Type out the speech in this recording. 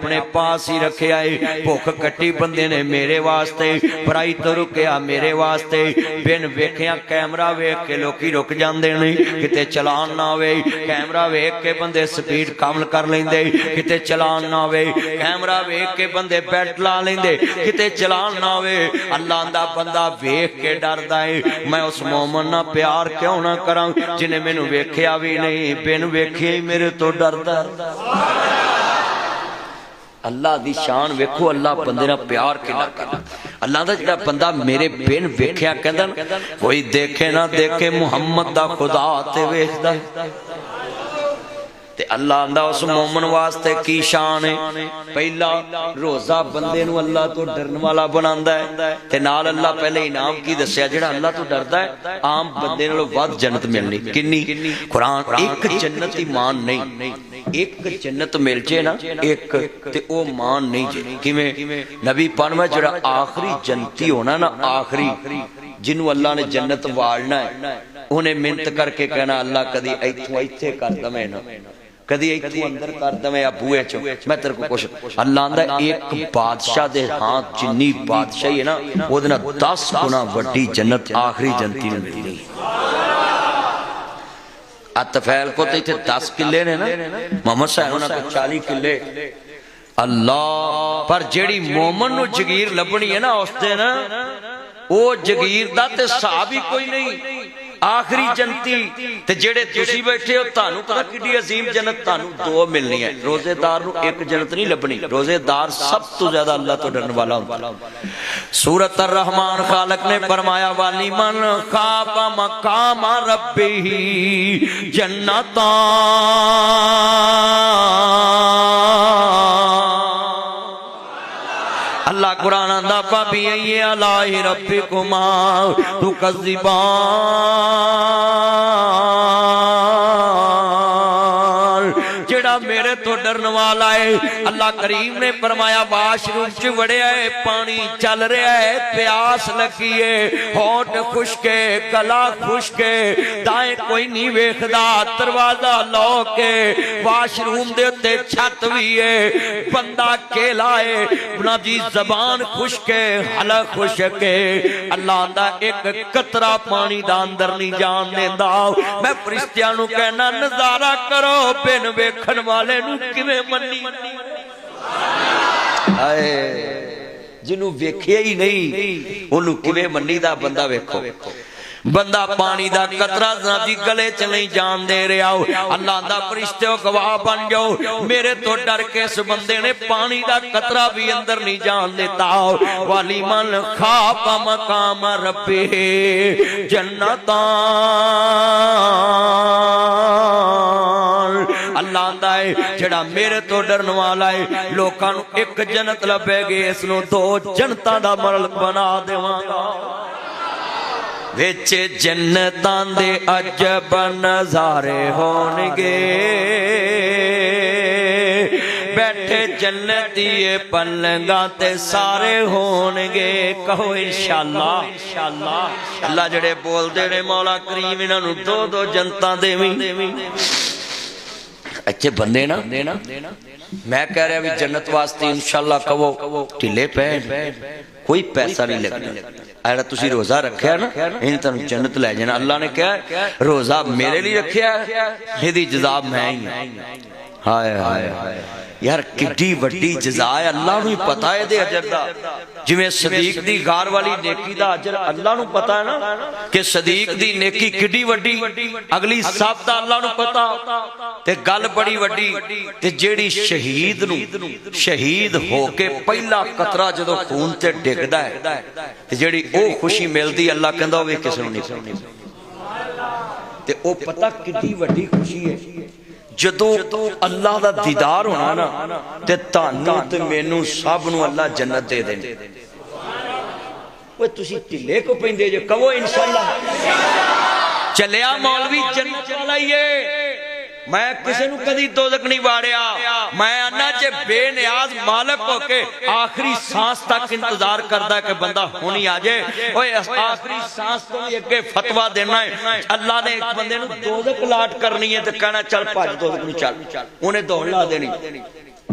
اپنے پاس ہی رکھیا ہے بھوک کٹی بندے نے میرے واسطے برائی تو رکیا میرے واسطے بن ویکھیاں کیمرہ ویکھ کے لوکی رک جاندے نے کتے چلان نہ ہوئے کیمرہ ویکھ کے بندے سپیڈ کم کر لیندے کتے چلان نہ ہوئے کیمرہ ویکھ کے بندے بیٹ لا لیندے کتے چلان نہ ہوئے اللہ دا بندہ ویکھ کے ڈردا ہے میں اس مومن نہ پیار کیوں نہ کراں جنہیں مینوں ویکھیا بھی نہیں بن ویکھے ہی میرے تو ڈردا اللہ دی شان ویکھو اللہ بندے نہ پیار کنا کردا اللہ دا جڑا بندہ میرے بن ویکھیا کہندا کوئی دیکھے نہ دیکھے محمد دا خدا تے ویکھدا تے اللہ آندہ اس مومن واسطے کی شان ہے پہلا روزہ بندے نو اللہ تو ڈرن والا بناندا ہے تے نال اللہ پہلے انعام کی دسیا جڑا اللہ تو ڈردا ہے عام بندے نالوں ود جنت ملنی کنی قرآن ایک جنت ہی مان نہیں ایک جنت مل جے نا ایک تے او مان نہیں جے کیویں نبی پانویں جڑا آخری جنتی ہونا نا آخری جنوں اللہ نے جنت والنا ہے انہیں منت کر کے کہنا اللہ کدی ایتھوں ایتھے کر دمیں نا کدی ایتھوں اندر کر دمیں یا بوئے چو میں تیرے کو کچھ اللہ اندہ ایک بادشاہ دے ہاتھ جنی بادشاہی ہے نا وہ دینا 10 گنا وڈی جنت آخری جنتی نے ملی اتفیل کو تے 10 کلے نے نا محمد صاحب ہونا کو 40 کلے اللہ پر جیڑی مومن نو جگیر لبنی ہے نا اس دے نا وہ جگیر دا تے صحابی کوئی نہیں آخری جنتی تے جیڑے تسی بیٹھے ہو تانوں پتہ کڈی عظیم جنت تانوں 2 ملنی ہے روزے دار نو ایک جنت نہیں لبنی روزے دار سب تو زیادہ اللہ تو ڈرن والا ہوندا سورۃ الرحمن خالق نے فرمایا والی من خاف مقام ربہ جنتان اللہ قرآن اندہ پابی ایے علی ربکما تکذبان جڑا میرے تو ڈرن والا ہے اللہ کریم نے فرمایا واش روم چ وڑیا ہے پانی چل رہا ہے پیاس لگی ہے ہونٹ خشک ہے گلا خشک ہے دائیں کوئی نہیں ویکھدا دروازہ لوک کے واش روم دے تے چھت بھی ہے بندہ کیلا ہے بنا جی زبان خشک ہے حلق خشک ہے اللہ آندہ ایک قطرہ پانی دا اندر نہیں جان دیندا میں فرشتیاں نو کہنا نظارہ کرو بن ویکھن والے نو کیویں منی جنوں ویکھیا ہی نہیں اونوں کیویں منی دا بندہ ویکھو بندہ پانی دا قطرہ زنادی گلے چلیں جان دے رہا ہو اللہ دا فرشتے ہو گواہ بن جاؤ میرے تو ڈر کے اس بندے نے پانی دا قطرہ بھی اندر نہیں جان دیتا ہو والی من خاف مقام ربہ جنتان اللہ آندہ ہے جڑا میرے تو ڈرن والا ہے لوکاں نو ایک جنت لبے گے اس نو 2 جنتاں دا ملک بنا دیواں گا وچ جنتاں دے عجب نظارے ہونگے بیٹھے جنتی پلنگاں تے سارے ہونگے کہو انشاءاللہ اللہ جڑے بول دے رہے مولا کریم انہاں نو 2 جنتاں دیویں اچھے بندے نا میں کہہ رہا بھی جنت واسطے انشاءاللہ کہو ٹھلے پہن کوئی پیسہ نہیں لگنا ایڈا تسی روزہ رکھیا نا ان تنو جنت لے جانا اللہ نے کہا روزہ میرے لیے رکھیا ہے ہدی جزا میں ہی ہائے ہائے یار کڈی وڈی جزا ہے اللہ نو ہی پتا ہے دے اجر دا جویں صدیق دی غار والی نیکی دا اجر اللہ نو پتا ہے نا کہ صدیق دی نیکی کڈی وڈی اگلی سب دا اللہ نو پتا تے گل بڑی وڈی تے جیڑی شہید نو شہید ہو کے پہلا قطرہ جدو خون تے ڈگدا ہے تے جیڑی او خوشی ملدی اللہ کہندا ہوے کس نو نہیں تے او پتہ کڈی وڈی خوشی ہے جدو اللہ دا دیدار ہونا نا تے تانوں تے مینوں سب نو اللہ جنت دے دیں وہ تسی ٹلے کو پیندے جو کہو انشاءاللہ چلیا مولوی جنت چلائیے میں کسی نو کدی دوزخ نہیں واڑیا میں انا چے بے نیاز مالک ہو کے آخری سانس تک انتظار کردا ہے کہ بندہ ہونی آ جائے اوے آخری سانس تو بھی اگے فتویٰ دینا ہے اللہ نے ایک بندے نو دوزخ لاٹ کرنی ہے تو کہنا چل پاج دوزخ نو چل انہیں دوڑ لا دینی